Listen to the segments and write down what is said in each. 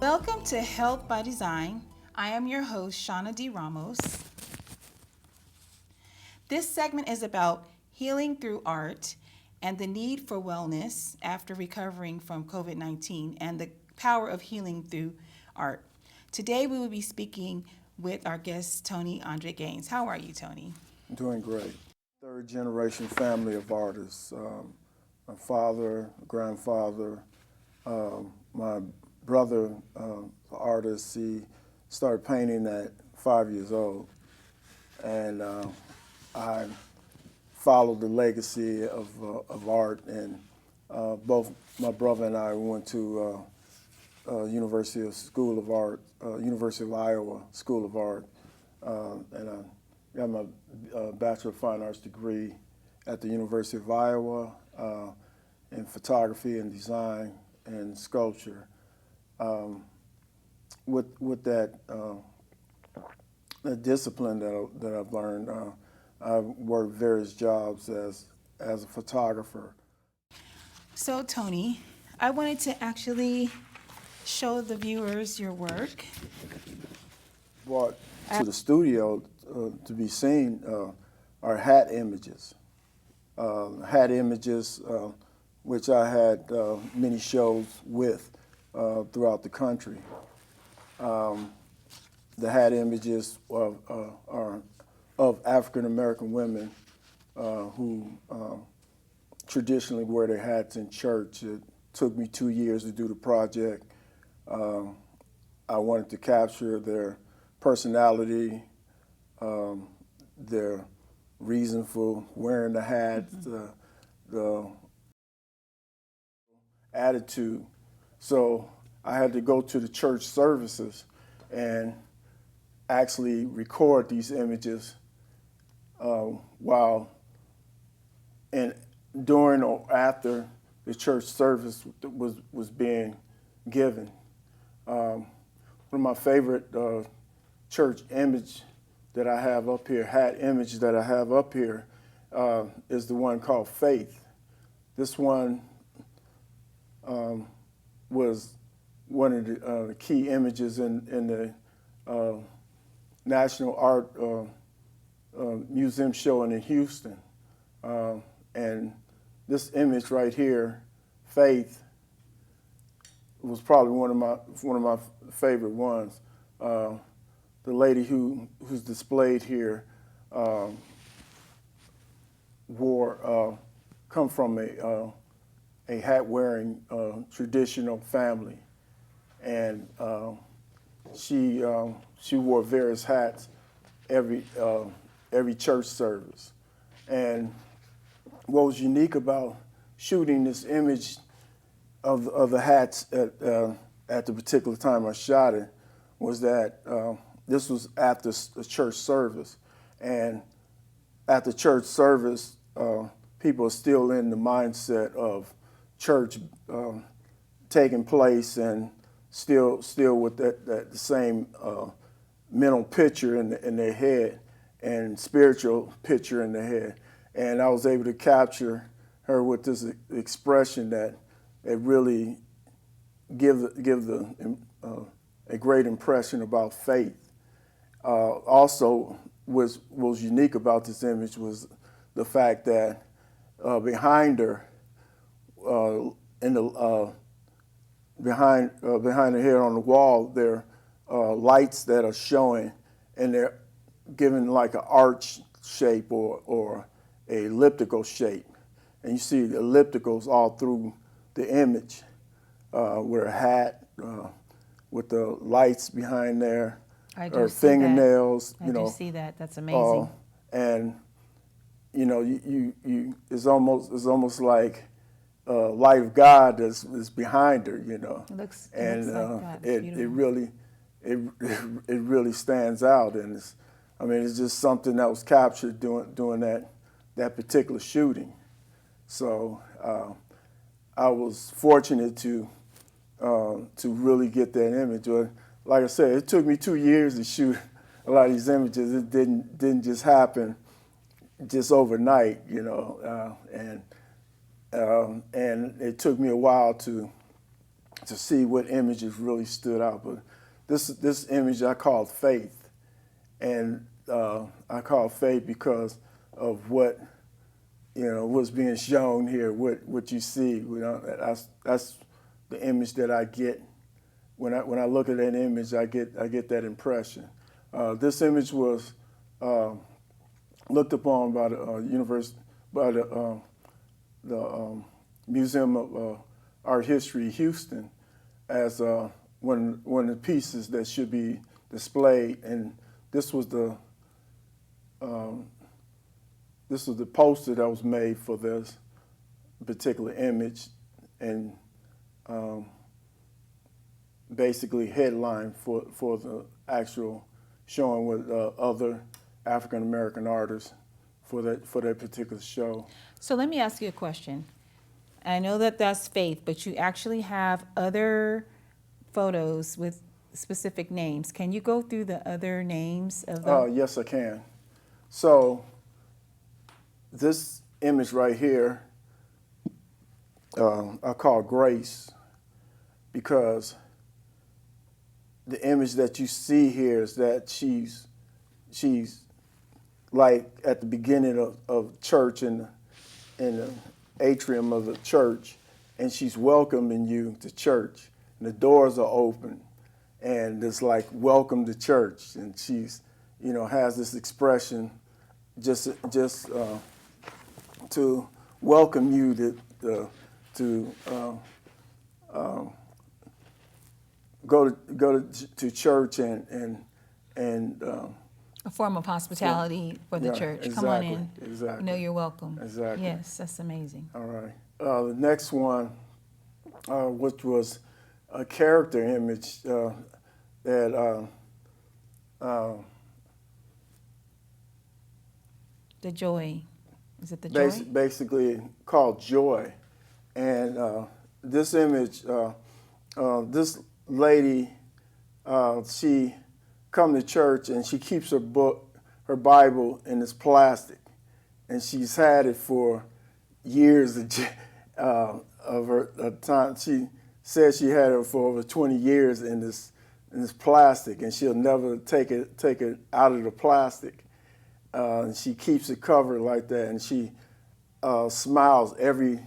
Welcome to Health by Design. I am your host, Shauna D. Ramos. This segment is about healing through art and the need for wellness after recovering from COVID-19 and the power of healing through art. Today we will be speaking with our guest, Tony Andre Gaines. How are you, Tony? Doing great. Third generation family of artists. My father, grandfather, my brother, artist, he started painting at 5 years old. And I followed the legacy of art, and both my brother and I went to University of Iowa School of Art, and I got my Bachelor of Fine Arts degree at the University of Iowa in photography and design and sculpture. With that discipline that I've learned, I've worked various jobs as a photographer. So, Tony, I wanted to actually show the viewers your work. Brought to the studio to be seen are hat images. Which I had many shows with throughout the country. The hat images are of African American women who traditionally wear their hats in church. It took me 2 years to do the project. I wanted to capture their personality, their reason for wearing the hats, the attitude. So I had to go to the church services and actually record these images while and during or after the church service was being given. One of my favorite church image that I have up here, hat image that I have up here, is the one called Faith. This one was one of the key images in the National Art Museum showing in Houston. And this image right here, Faith, was probably one of my favorite ones. The lady who's displayed here come from a hat-wearing traditional family, and she wore various hats every church service. And what was unique about shooting this image of the hats at the particular time I shot it was that this was after a church service, and at the church service, people are still in the mindset of church taking place and still with that same mental picture in their head and spiritual picture in their head. And I was able to capture her with this expression that it really give a great impression about faith. Also, what was unique about this image was the fact that behind her, behind her head on the wall, there are lights that are showing, and they're given like an arch shape or a elliptical shape. And you see the ellipticals all through the image, with a hat, with the lights behind there. I do her see that. fingernails, I you do know, see that. That's amazing. and you know, you it's almost like light of God is behind her, you know, It looks and like that. It's it beautiful. really it really stands out, and it's just something that was captured during that particular shooting. So I was fortunate to really get that image. Like I said, it took me 2 years to shoot a lot of these images. It didn't just happen just overnight, you know, and it took me a while to see what images really stood out. But this image I called Faith, and I called Faith because of what, you know, what's being shown here, what you see. You know, that's the image that I get when I look at that image. I get that impression. This image was looked upon by the Museum of Art History Houston as one of the pieces that should be displayed, and this was the poster that was made for this particular image, and basically headline for the actual showing with other African American artists for that particular show. So let me ask you a question. I know that that's Faith, but you actually have other photos with specific names. Can you go through the other names of them? Yes, I can. So this image right here, I call Grace, because the image that you see here is that she's like at the beginning of church in the atrium of the church, and she's welcoming you to church. And the doors are open, and it's like welcome to church. And she's, you know, has this expression just to welcome you to go to church and A form of hospitality for the yeah, church. exactly, Come on in. exactly. You know you're welcome. Exactly. Yes, that's amazing. All right. The next one, which was a character image that The joy. Is it the joy? basically called Joy. And this image, this lady, she come to church and she keeps her Bible in this plastic, and she's had it for years of her time. She says she had it for over 20 years in this plastic, and she'll never take it out of the plastic. And she keeps it covered like that, and she smiles every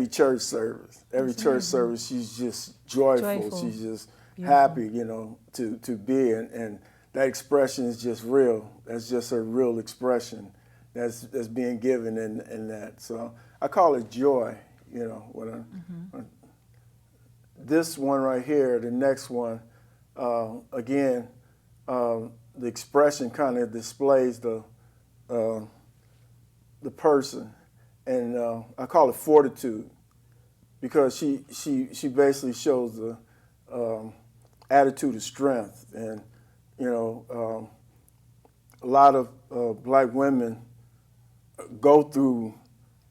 church service. Every church service, she's just joyful. She's just happy, you know, to be, and that expression is just real. That's just her real expression that's being given in that. So I call it joy, you know. When this one right here, the next one, again, the expression kind of displays the person, and I call it fortitude, because she basically shows the attitude of strength. And you know, a lot of black women go through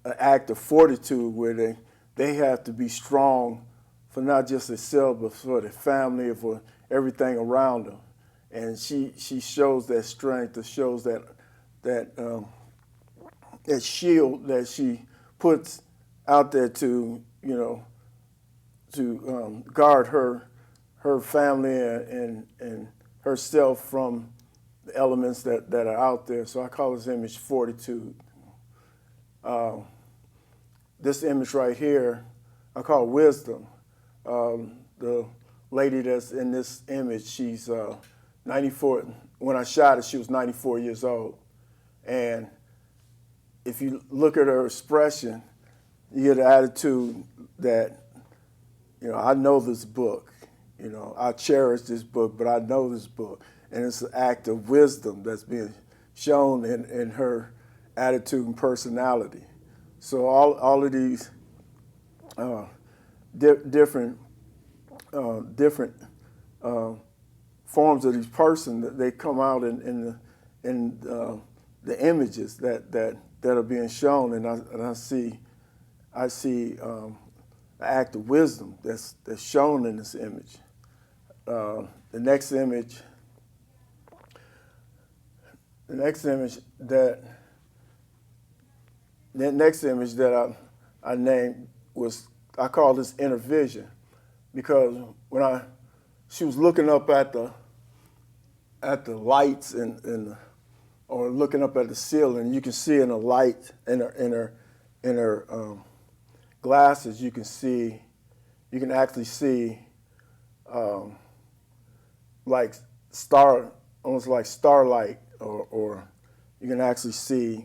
an act of fortitude where they have to be strong for not just themselves, but for their family, and for everything around them. And she shows that strength, shows that shield that she puts out there to, you know, to guard her family and herself from the elements that are out there. So I call this image fortitude. This image right here, I call wisdom. The lady that's in this image, she's 94. When I shot her, she was 94 years old. And if you look at her expression, you get the attitude that, you know, I know this book. You know, I cherish this book, but I know this book. and it's an act of wisdom that's being shown in her attitude and personality. So all of these different forms of these person, they come out in the images that are being shown, and I see an act of wisdom that's shown in this image. The next image that I named was, I call this inner vision, because when she was looking up at the lights or looking up at the ceiling, you can see in the light in her glasses, you can actually see like almost like starlight, or you can actually see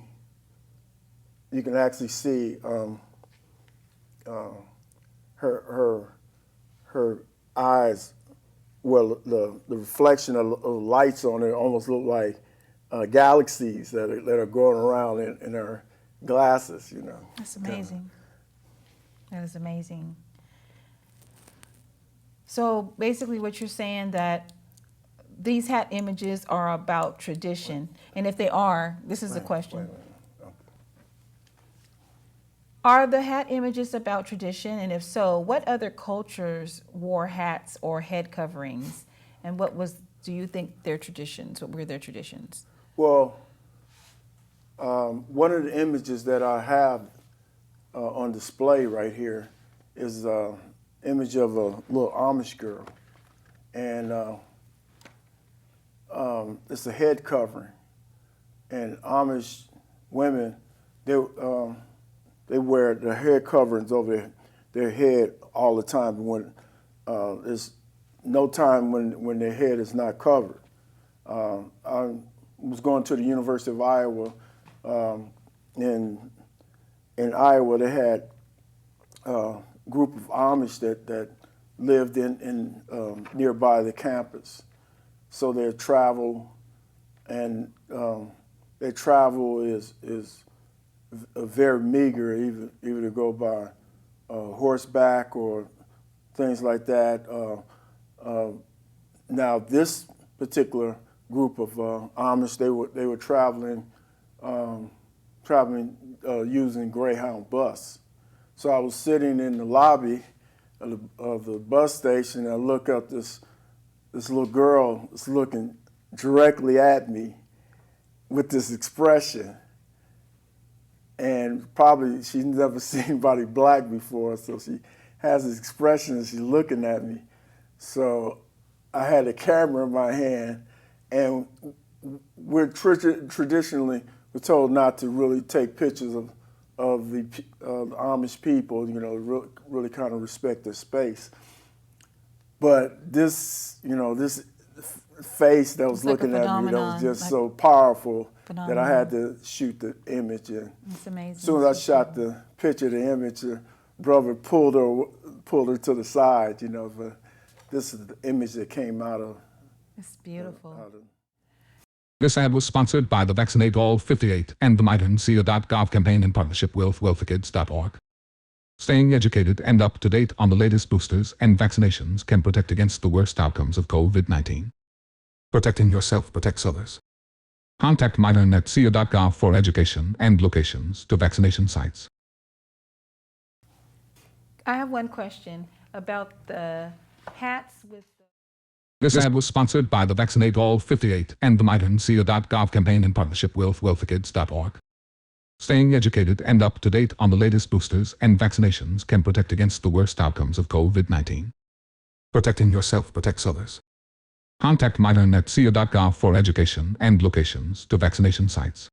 her eyes. Well, the reflection of lights on it almost look like galaxies that are going around in her glasses. That's amazing. That is amazing. So basically what you're saying, that these hat images are about tradition. And if they are, this is the question. Are the hat images about tradition? And if so, what other cultures wore hats or head coverings? And do you think their traditions? What were their traditions? Well, one of the images that I have on display right here is an image of a little Amish girl. And it's a head covering. And Amish women, they wear their head coverings over their head all the time. When there's no time when their head is not covered. I was going to the University of Iowa. In Iowa, they had a group of Amish that lived in nearby the campus. So their travel is very meager, even to go by horseback or things like that. Now this particular group of Amish, they were traveling using Greyhound bus. So I was sitting in the lobby of the bus station, and I look up, this little girl is looking directly at me with this expression. And probably she's never seen anybody black before, so she has this expression and she's looking at me. So I had a camera in my hand, and we're traditionally we're told not to really take pictures of the Amish people, really kind of respect their space. But this face that was looking at me, that was just so powerful that I had to shoot the image. And it's amazing. As soon as I shot the picture, the image, her brother pulled her to the side, but this is the image that came out of. It's beautiful. This ad was sponsored by the Vaccinate All 58 and the MyDon'tSeeya.gov campaign in partnership with WealthyKids.org. Staying educated and up to date on the latest boosters and vaccinations can protect against the worst outcomes of COVID-19. Protecting yourself protects others. Contact MyDon'tSeeya.gov for education and locations to vaccination sites. I have one question about the hats with This ad was sponsored by the Vaccinate All 58 and the MyDon'tSeeya.gov campaign in partnership with WealthyKids.org. Staying educated and up to date on the latest boosters and vaccinations can protect against the worst outcomes of COVID-19. Protecting yourself protects others. Contact MyDon'tSeeya.gov for education and locations to vaccination sites.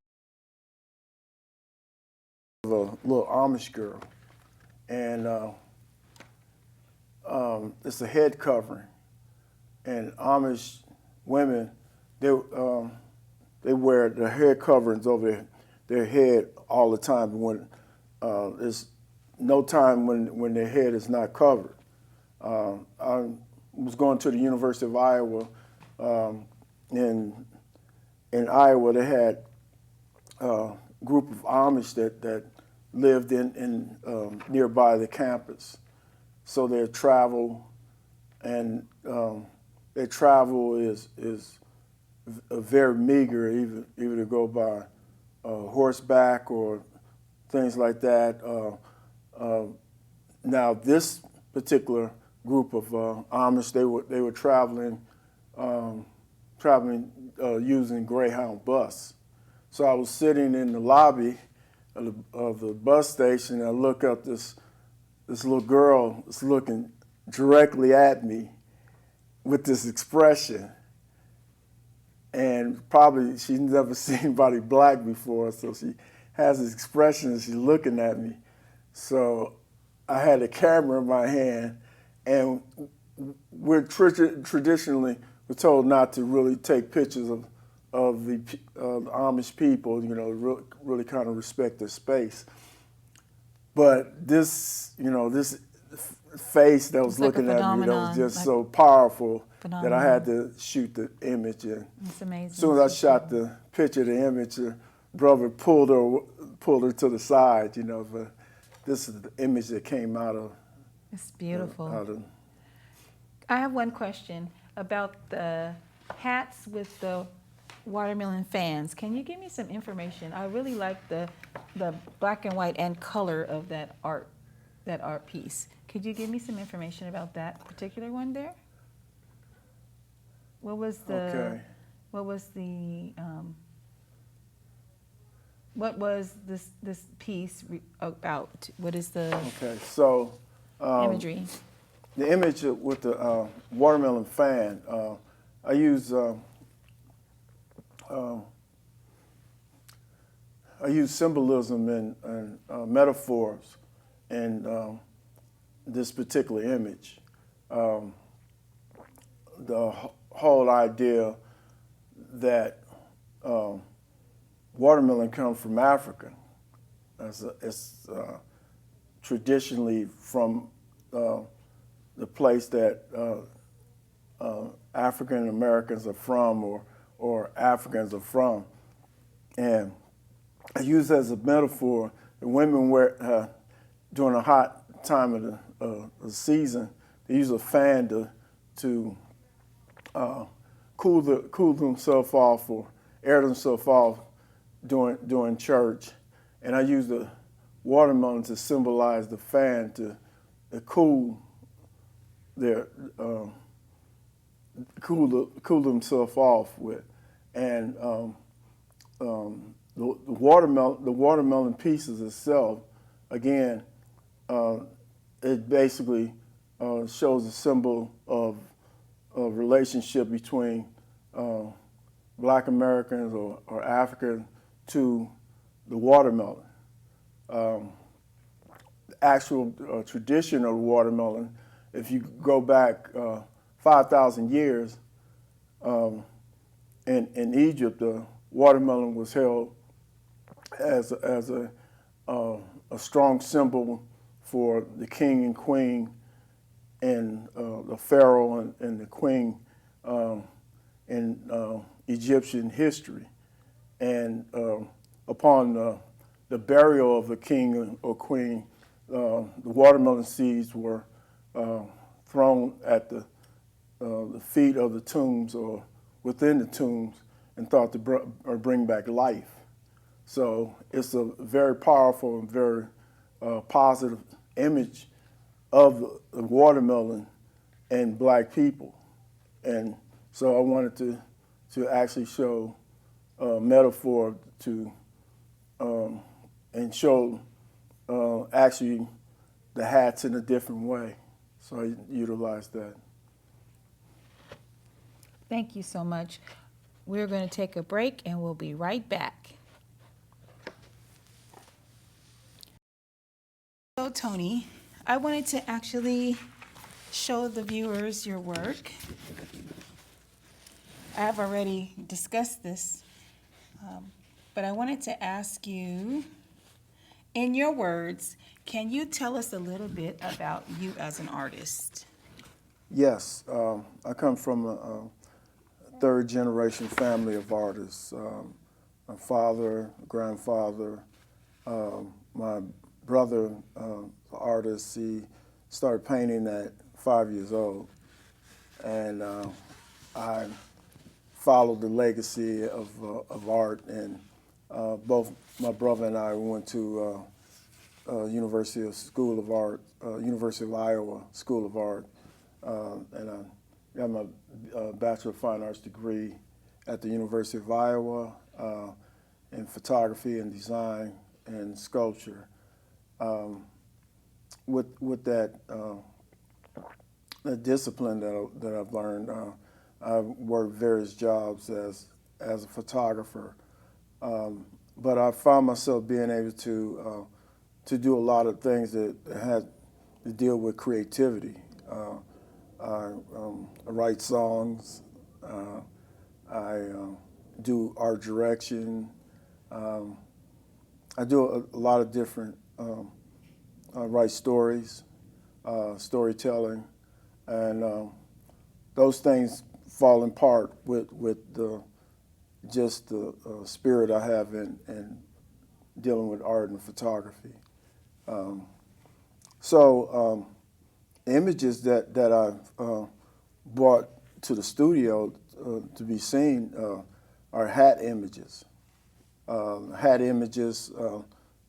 A little Amish girl, and it's a head covering. And Amish women, they wear their head coverings over their head all the time. When there's no time when their head is not covered. I was going to the University of Iowa. in Iowa, they had a group of Amish that lived in nearby the campus. So their travel and their travel is very meager, even to go by horseback or things like that. Now this particular group of Amish, they were traveling using Greyhound bus. So I was sitting in the lobby of the bus station, and I look up this little girl is looking directly at me with this expression. And probably she's never seen anybody black before, so she has this expression and she's looking at me. So I had a camera in my hand, and we're traditionally we're told not to really take pictures of the Amish people, you know, really kind of respect their space. But this, you know, this face that was It's like a looking at me, that was phenomenon, just like so powerful that I phenomenon. had to shoot the image. And It's amazing. as soon as I shot the picture, the image, her brother pulled her to the side, you know. But this is the image that came out of. It's beautiful. Out of I have one question about the hats with the watermelon fans. Can you give me some information? I really like the black and white and color of that art piece. Could you give me some information about that particular one there? What was the Okay. what was this piece about? What is the Okay, so imagery? the image with the watermelon fan, I use symbolism and metaphors in this particular image. The whole idea that watermelon comes from Africa. It's traditionally from the place that African Americans are from, or Africans are from. And I use as a metaphor, the women wear, during a hot time of the season, they use a fan to cool themselves off or air themselves off during church. And I use the watermelon to symbolize the fan to cool their cool themselves off with. And the watermelon pieces itself, again, it basically shows a symbol of relationship between Black Americans or Africans to the watermelon. The actual tradition of watermelon, if you go back 5,000 years, in Egypt, the watermelon was held as a strong symbol for the king and queen and the pharaoh and the queen in Egyptian history. And upon the burial of the king or queen, the watermelon seeds were thrown at the feet of the tombs or within the tombs and thought to bring back life. So it's a very powerful and very positive image of the watermelon and Black people. And so I wanted to actually show a metaphor to and show actually the hats in a different way. So I utilized that. Thank you so much. We're going to take a break and we'll be right back. So Tony, I wanted to actually show the viewers your work. I have already discussed this, but I wanted to ask you, in your words, can you tell us a little bit about you as an artist? Yes, I come from a third generation family of artists. My father, grandfather, my brother, artist, he started painting at 5 years old. And I followed the legacy of art, and both my brother and I went to University of Iowa School of Art, and I got my Bachelor of Fine Arts degree at the University of Iowa in photography and design and sculpture. With that discipline that I've learned, I've worked various jobs as a photographer, but I found myself being able to do a lot of things that had to deal with creativity. I write songs. I do art direction. I do a lot of different. I write stories, storytelling, and those things fall in part with the spirit I have in dealing with art and photography. Images that I've brought to the studio to be seen are hat images.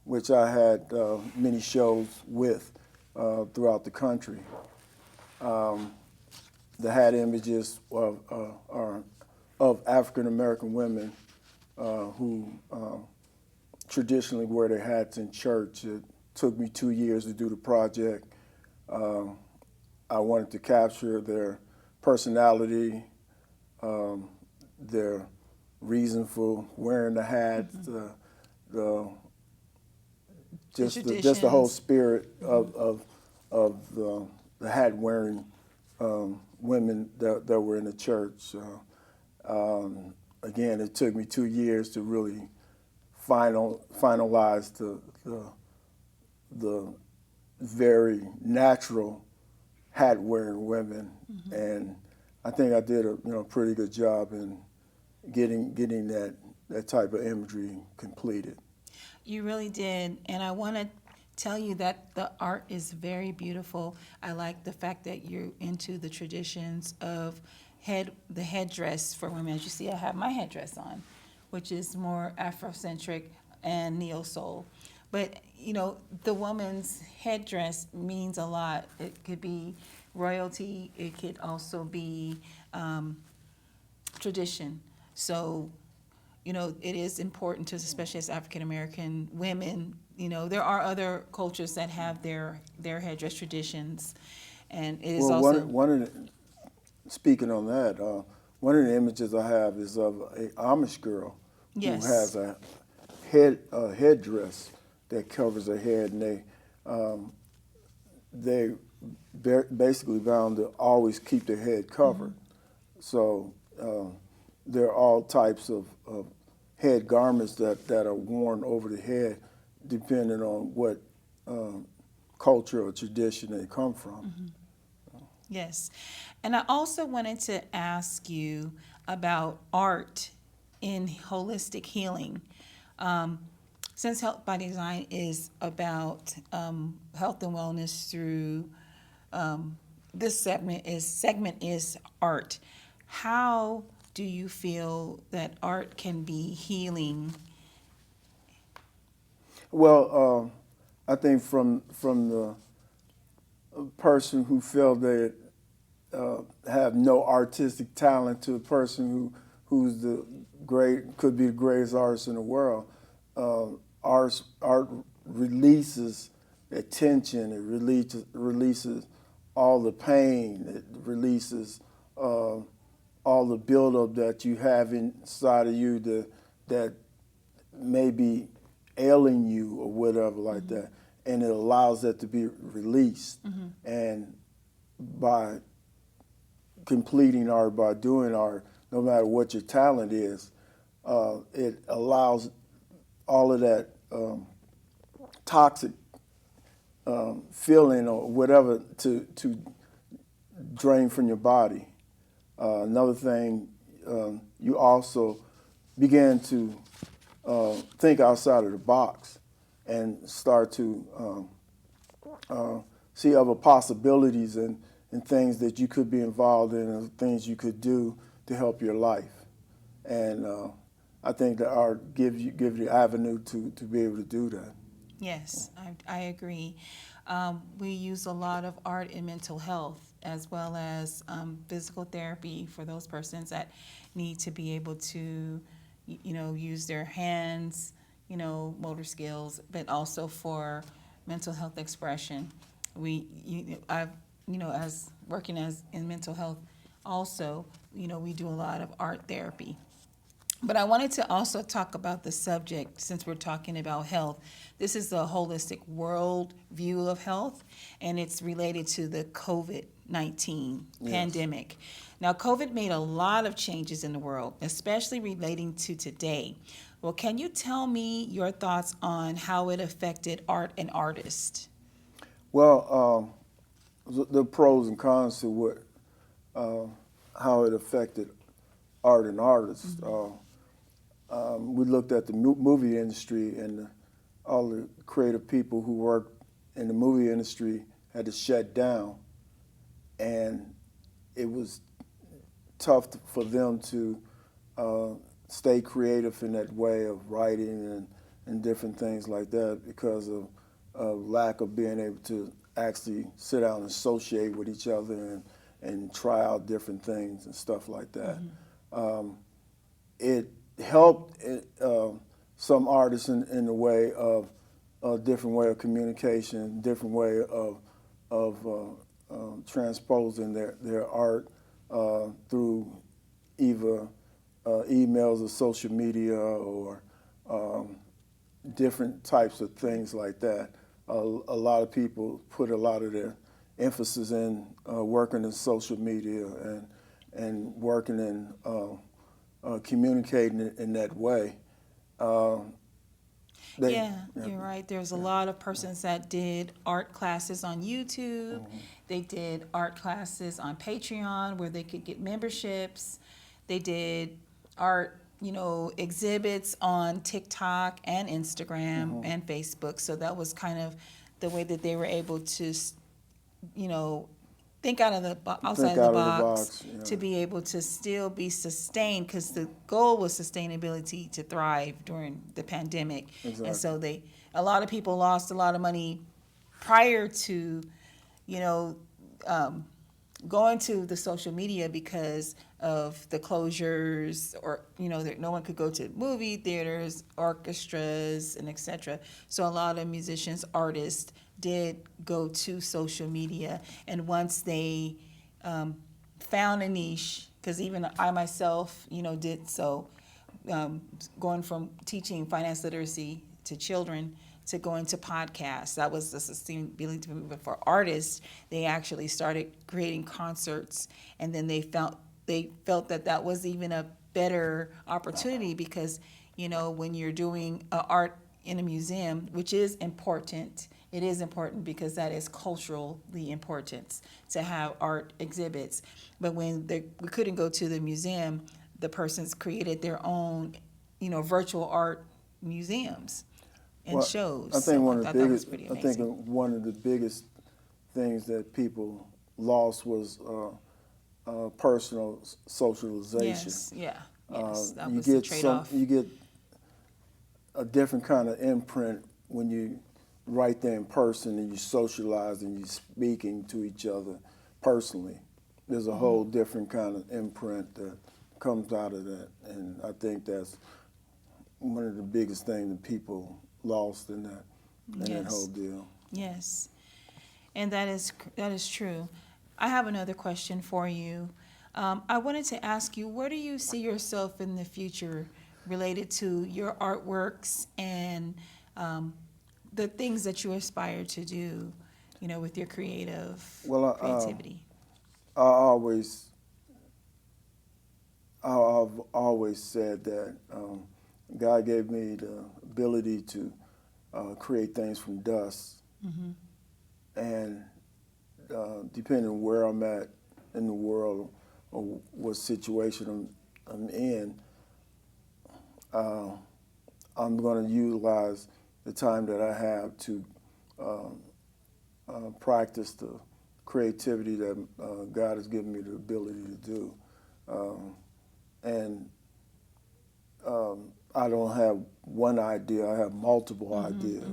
Which I had many shows with throughout the country. The hat images are of African American women who traditionally wear their hats in church. It took me 2 years to do the project. I wanted to capture their personality, their reason for wearing the hats, just the whole spirit of the hat wearing women that were in the church. Again, it took me 2 years to really finalize the very natural hat wearing women, and I think I did a pretty good job in getting that type of imagery completed. You really did, and I want to tell you that the art is very beautiful. I like the fact that you're into the traditions of the headdress for women. As you see, I have my headdress on, which is more Afrocentric and neo-soul. But, the woman's headdress means a lot. It could be royalty. It could also be tradition. So, it is important to us, especially as African American women. There are other cultures that have their headdress traditions, and it is also. Speaking on that, one of the images I have is of a Amish girl Yes. who has a headdress that covers her head, and they basically bound to always keep their head covered. So there are all types of head garments that are worn over the head, depending on what culture or tradition they come from. Yes. And I also wanted to ask you about art in holistic healing. Since Health by Design is about health and wellness through this segment is art. How do you feel that art can be healing? Well, I think from the person who feel they have no artistic talent to a person who's could be the greatest artist in the world. Art releases attention. It releases all the pain. It releases all the buildup that you have inside of you that may be ailing you or whatever like that, and it allows that to be released. And by completing art, by doing art, no matter what your talent is, it allows all of that toxic feeling or whatever to drain from your body. Another thing, you also begin to think outside of the box and start to see other possibilities and things that you could be involved in and things you could do to help your life. And I think that art gives you the avenue to be able to do that. Yes, I agree. We use a lot of art in mental health as well as physical therapy for those persons that need to be able to, use their hands, motor skills, but also for mental health expression. As working as in mental health, also, we do a lot of art therapy. But I wanted to also talk about the subject since we're talking about health. This is the holistic world view of health, and it's related to the COVID-19 pandemic. Now, COVID made a lot of changes in the world, especially relating to today. Well, can you tell me your thoughts on how it affected art and artists? Well, the pros and cons to what how it affected art and artists. We looked at the movie industry, and all the creative people who worked in the movie industry had to shut down, and it was tough for them to stay creative in that way of writing and different things like that because of lack of being able to actually sit down and associate with each other and try out different things and stuff like that. It helped some artists in the way of a different way of communication, different way of transposing their art through either emails or social media or different types of things like that. A lot of people put a lot of their emphasis in working in social media and working in communicating in that way. You're right. There's a lot of persons that did art classes on YouTube. They did art classes on Patreon where they could get memberships. They did art, exhibits on TikTok and Instagram and Facebook. So that was kind of the way that they were able to, think out of the outside of the box to be able to still be sustained, because the goal was sustainability to thrive during the pandemic. Exactly. And so a lot of people lost a lot of money prior to, going to the social media because of the closures, or no one could go to movie theaters, orchestras, and etc. So a lot of musicians, artists did go to social media, and once they found a niche, because even I myself did so, going from teaching finance literacy to children to going to podcasts. That was the sustainability movement for artists. They actually started creating concerts, and then they felt that was even a better opportunity because, when you're doing art in a museum, which is important, it is important because that is culturally important to have art exhibits. But when we couldn't go to the museum, the persons created their own, virtual art museums and shows. I think one of the biggest things that people lost was personal socialization. Yes, that was the trade-off. You get a different kind of imprint when you right there in person and you socialize and you're speaking to each other personally. There's a whole different kind of imprint that comes out of that, and I think that's one of the biggest things that people lost in that whole deal. Yes, and that is true. I have another question for you. I wanted to ask you, where do you see yourself in the future related to your artworks and the things that you aspire to do, with your creativity? I've always said that God gave me the ability to create things from dust, and depending on where I'm at in the world or what situation I'm in, I'm going to utilize the time that I have to practice the creativity that God has given me the ability to do. And I don't have one idea, I have multiple ideas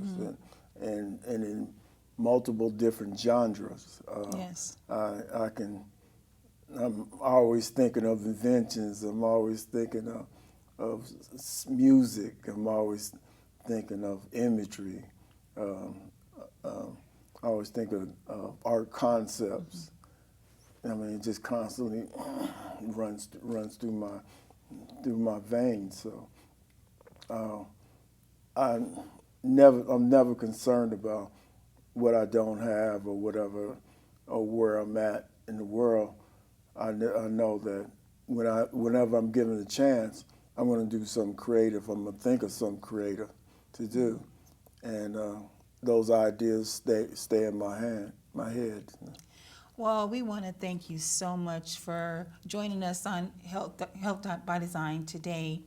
and in multiple different genres. Yes. I'm always thinking of inventions, I'm always thinking of music, I'm always thinking of imagery, I always think of art concepts. I mean, it just constantly runs through my veins. So I'm never concerned about what I don't have or whatever or where I'm at in the world. I know that whenever I'm given a chance, I'm going to do something creative. I'm going to think of something creative to do, and those ideas stay in my head. Well, we want to thank you so much for joining us on Health by Design today.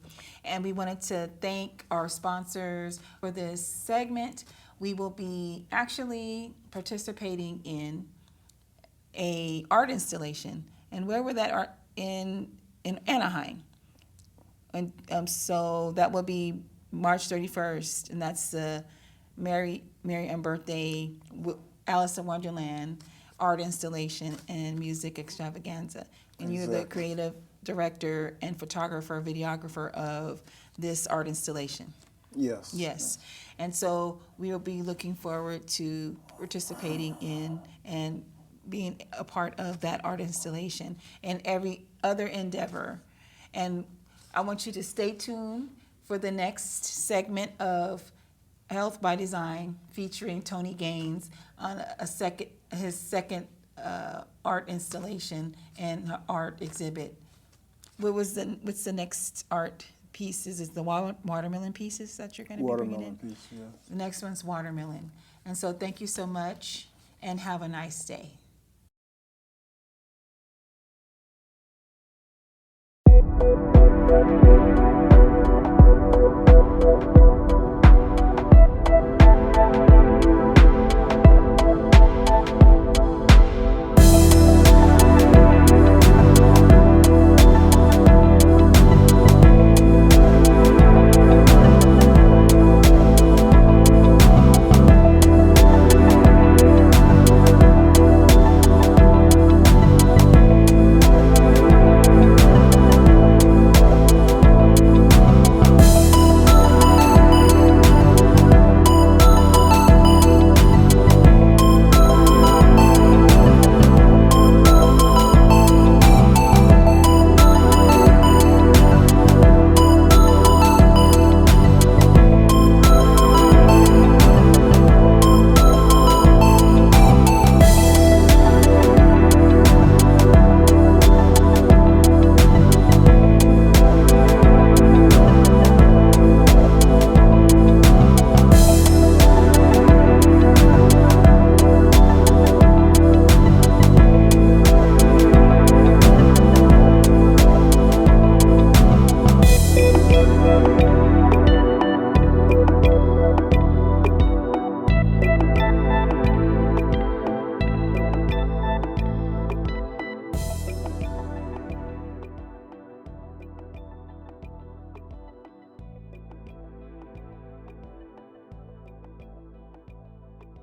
And we wanted to thank our sponsors for this segment. We will be actually participating in a art installation. And where would that art in Anaheim? And so that will be March 31st, and that's the Mary Ann Birthday Alice in Wonderland art installation and music extravaganza. And you're the Exactly. creative director and photographer, videographer of this art installation. Yes. Yes. And so we will be looking forward to participating in and being a part of that art installation and every other endeavor. And I want you to stay tuned for the next segment of Health by Design featuring Tony Gaines on his second art installation and art exhibit. What's the next art pieces? Is the watermelon pieces that you're going to be bringing Watermelon in? piece, yes. The next one's watermelon. And so thank you so much and have a nice day.